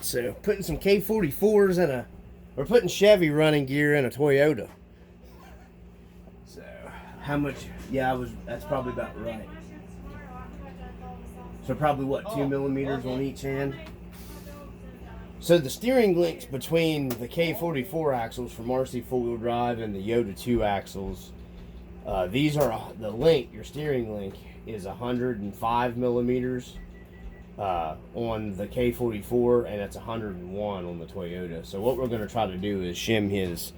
So putting some K44s in we're putting Chevy running gear in a Toyota. So how much? Yeah, that's probably about right. So probably what, 2 millimeters on each end. So the steering links between the K44 axles from Rc4wd drive and the Yota 2 axles, these are the link. Your steering link is 105 millimeters on the K44, and it's 101 on the Toyota. So what we're going to try to do is shim his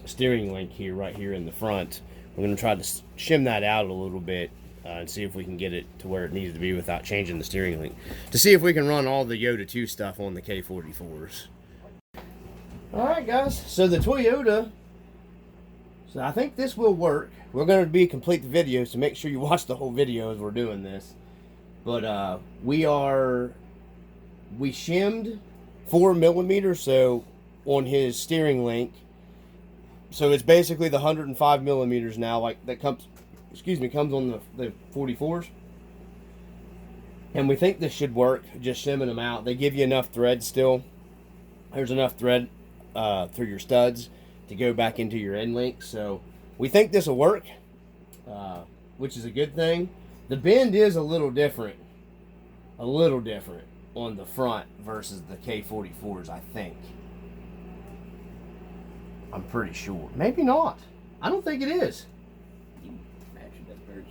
steering link here, right here in the front. We're going to try to shim that out a little bit and see if we can get it to where it needs to be without changing the steering link, to see if we can run all the Yota 2 stuff on the K44s. Alright guys, so the Toyota, so I think this will work. We're going to complete the video, so make sure you watch the whole video as we're doing this. But we shimmed 4 millimeters, so on his steering link. So it's basically the 105 millimeters now, like that comes on the 44s. And we think this should work, just shimming them out. They give you enough thread still. There's enough thread through your studs to go back into your end link. So we think this will work, which is a good thing. The bend is a little different on the front versus the K44s, I think. I'm pretty sure. Maybe not. I don't think it is.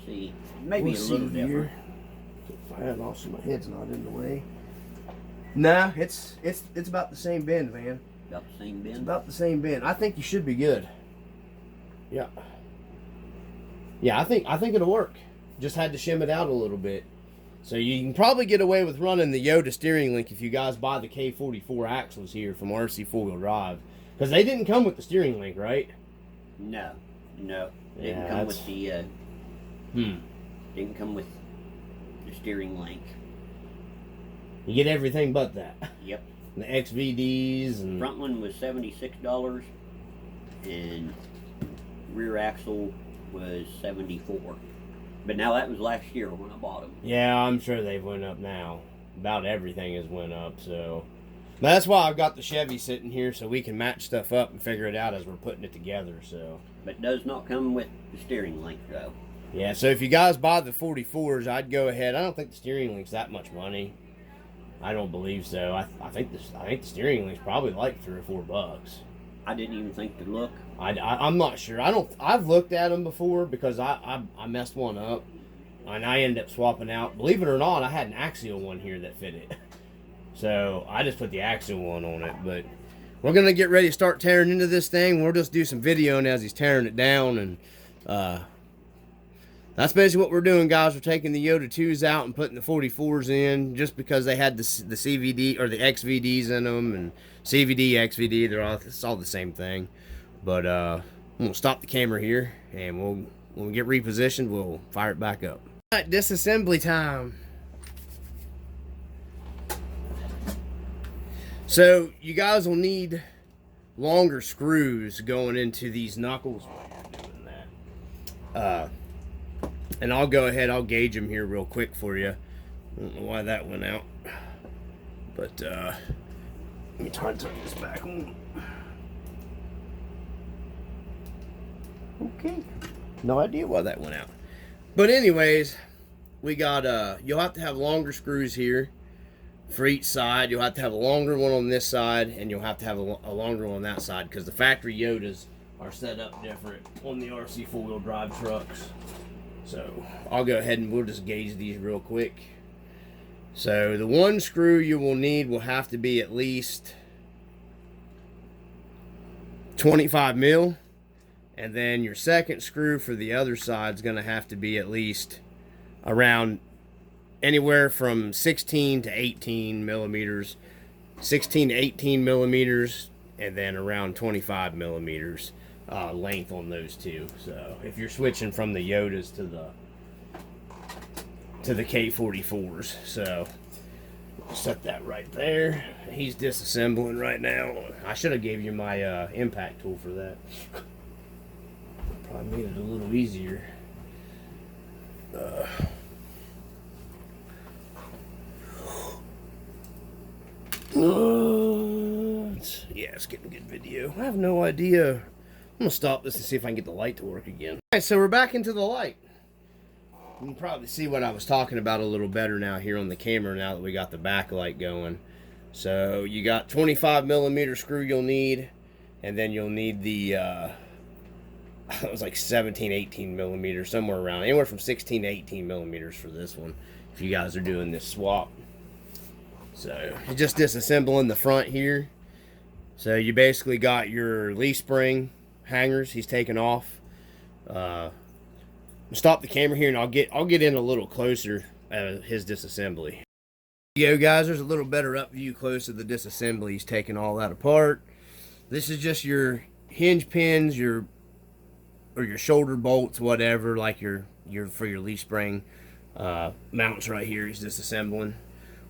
See, maybe we'll a little different. If I had also my head's not in the way. Nah, it's about the same bend, man. About the same bend? It's about the same bend. I think you should be good. Yeah. Yeah, I think it'll work. Just had to shim it out a little bit. So you can probably get away with running the Yota steering link if you guys buy the K44 axles here from Rc4wd drive. Because they didn't come with the steering link, right? No. They didn't come with the didn't come with the steering link. You get everything but that. Yep. The XVDs and front one was $76 and rear axle was $74. But now that was last year when I bought them. Yeah, I'm sure they've went up now. About everything has went up, so that's why I've got the Chevy sitting here, so we can match stuff up and figure it out as we're putting it together. So, but it does not come with the steering link though. Yeah, so if you guys buy the 44s, I'd go ahead. I don't think the steering link's that much money. I don't believe so. I think the steering link's probably like $3 or $4. I didn't even think to look. I'm not sure. I've looked at them before because I messed one up and I ended up swapping out. Believe it or not, I had an axial one here that fit it. So I just put the axial one on it. But we're gonna get ready to start tearing into this thing. We'll just do some videoing as he's tearing it down, and that's basically what we're doing, guys. We're taking the Yota 2s out and putting the 44s in, just because they had the CVD or the XVDs in them, and CVD, XVD, it's all the same thing. But we'll stop the camera here, and when we get repositioned, we'll fire it back up. All right, disassembly time. So you guys will need longer screws going into these knuckles while you're doing that. And I'll go ahead, I'll gauge them here real quick for you. I don't know why that went out. But let me try to turn this back on. Okay. No idea why that went out. But anyways, we got you'll have to have longer screws here for each side. You'll have to have a longer one on this side, and you'll have to have a longer one on that side, because the factory Yotas are set up different on the Rc4wd drive trucks. So I'll go ahead and we'll just gauge these real quick. So the one screw you will need will have to be at least 25 mil, and then your second screw for the other side is going to have to be at least around anywhere from 16 to 18 millimeters, 16 to 18 millimeters, and then around 25 millimeters length on those two. So if you're switching from the Yotas to the K44s, so set that right there. He's disassembling right now. I should have gave you my impact tool for that. Probably made it a little easier. Yeah, it's getting good video. I have no idea. I'm gonna stop this and see if I can get the light to work again. Alright, so we're back into the light. You can probably see what I was talking about a little better now here on the camera now that we got the backlight going. So you got 25mm screw you'll need, and then you'll need the it was like 17, 18mm, somewhere around, anywhere from 16 to 18mm for this one, if you guys are doing this swap. So you're just disassembling the front here. So you basically got your leaf spring hangers he's taken off. Stop the camera here and I'll get in a little closer at his disassembly. Yo guys, there's a little better up view close to the disassembly. He's taking all that apart. This is just your hinge pins, or your shoulder bolts, whatever, like your for your leaf spring mounts right here. He's disassembling.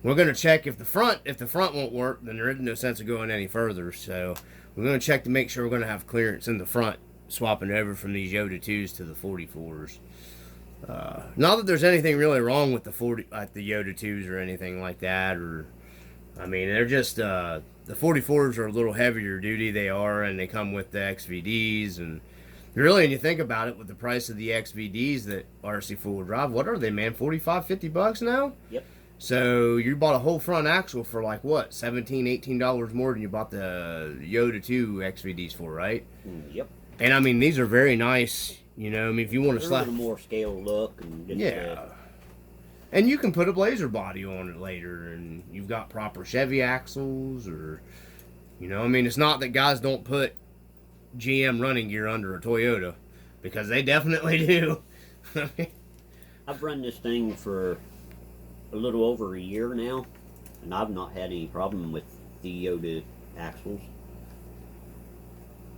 We're gonna check if the front won't work, then there isn't no sense of going any further. So we're gonna check to make sure we're gonna have clearance in the front, swapping over from these Yota 2s to the 44s. Not that there's anything really wrong with the Yota 2s or anything like that, or I mean, they're just the 44s are a little heavier duty, they are, and they come with the XVDs. And really, when you think about it, with the price of the XVDs that Rc4wd drive, what are they, man, 45, 50 bucks now? Yep. So you bought a whole front axle for like what, $17, $18 more than you bought the Yota 2 XVDs for, right? Yep. And I mean, these are very nice. You know, I mean, if you want to slap yeah, and you can put a blazer body on it later, and you've got proper Chevy axles, or you know, I mean, it's not that guys don't put GM running gear under a Toyota, because they definitely do. I've run this thing for a little over a year now, and I've not had any problem with the Yota axles.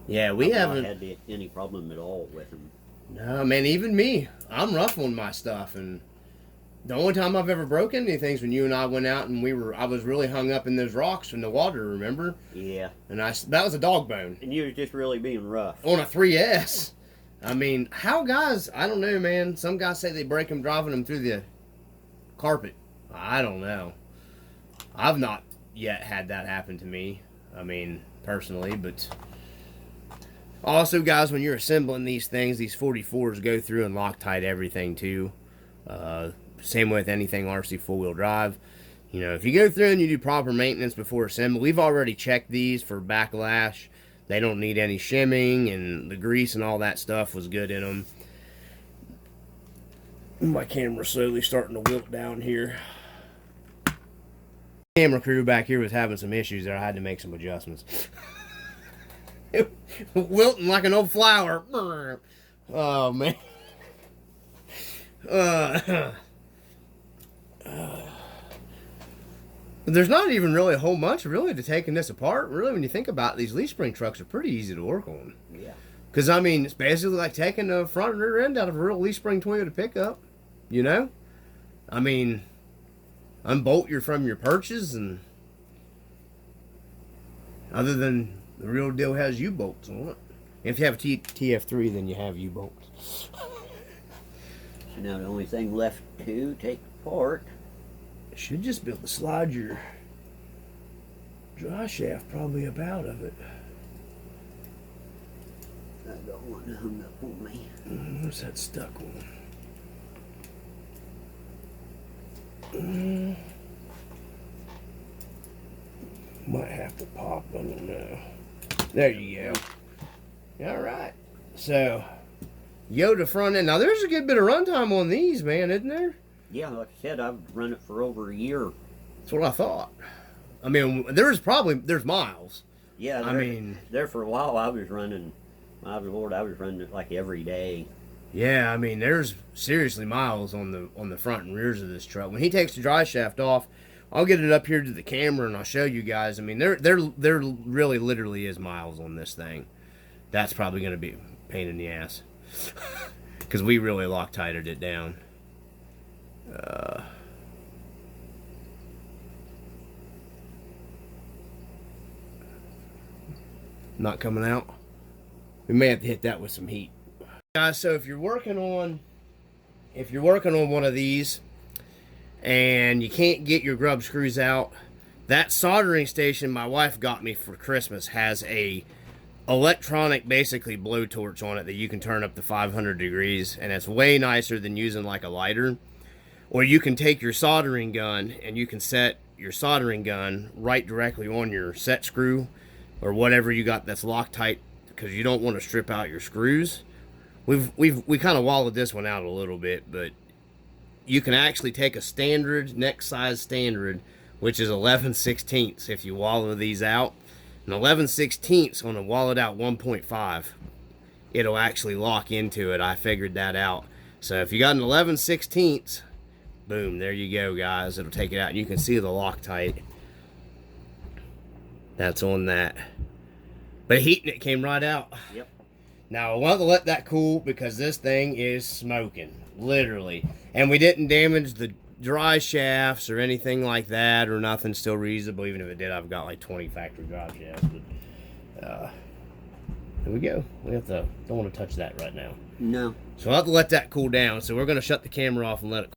Yeah, we haven't had any problem at all with them. No, man, even me. I'm rough on my stuff, and the only time I've ever broken anything is when you and I went out and I was really hung up in those rocks in the water, remember? Yeah. And that was a dog bone. And you were just really being rough. On a 3S. I mean, how guys, I don't know, man. Some guys say they break them driving them through the carpet. I don't know. I've not yet had that happen to me. I mean, personally, but also, guys, when you're assembling these things, these 44s go through and Loctite everything too. Same with anything RC 4-wheel drive. You know, if you go through and you do proper maintenance before assembly, we've already checked these for backlash. They don't need any shimming, and the grease and all that stuff was good in them. My camera's slowly starting to wilt down here. Camera crew back here was having some issues there. I had to make some adjustments. Wilting like an old flower. Oh, man. There's not even really a whole bunch really to taking this apart. Really, when you think about it, these leaf spring trucks are pretty easy to work on. Yeah. Because, I mean, it's basically like taking the front and rear end out of a real leaf spring Toyota pickup. You know? I mean, unbolt from your perches, and other than the real deal has U-bolts on it. If you have a TF3, then you have U-bolts. So now the only thing left to take apart. Should just be able to slide your dry shaft probably up out of it. I got one hung up on me. Where's that stuck one? Might have to pop, I don't know. There you go. Alright. So, Yota front end. Now, there's a good bit of runtime on these, man, isn't there? Yeah, like I said, I've run it for over a year. That's what I thought. I mean, there's miles. Yeah, I mean, there for a while I was running, my Lord, I was running it like every day. Yeah, I mean, there's seriously miles on the front and rears of this truck. When he takes the dry shaft off, I'll get it up here to the camera and I'll show you guys. I mean, there really literally is miles on this thing. That's probably going to be a pain in the ass because we really Loctited it down. Not coming out. We may have to hit that with some heat, guys. So if you're working on one of these and you can't get your grub screws out, That soldering station my wife got me for Christmas has a electronic, basically, blowtorch on it that you can turn up to 500 degrees, and it's way nicer than using like a lighter. Or you can take your soldering gun and you can set your soldering gun right directly on your set screw or whatever you got that's Loctite, because you don't want to strip out your screws. We kind of wallowed this one out a little bit, but you can actually take a standard, neck size standard, which is 11/16 if you wallow these out. And 11/16 on a wallowed out 1.5, it'll actually lock into it. I figured that out. So if you got an 11/16, boom, there you go, guys. It'll take it out. And you can see the Loctite. That's on that. But heating it came right out. Yep. Now, I want to let that cool because this thing is smoking, literally. And we didn't damage the dry shafts or anything like that or nothing. Still reasonable. Even if it did, I've got like 20 factory dry shafts. But, here we go. Don't want to touch that right now. No. So I'll have to let that cool down. So we're going to shut the camera off and let it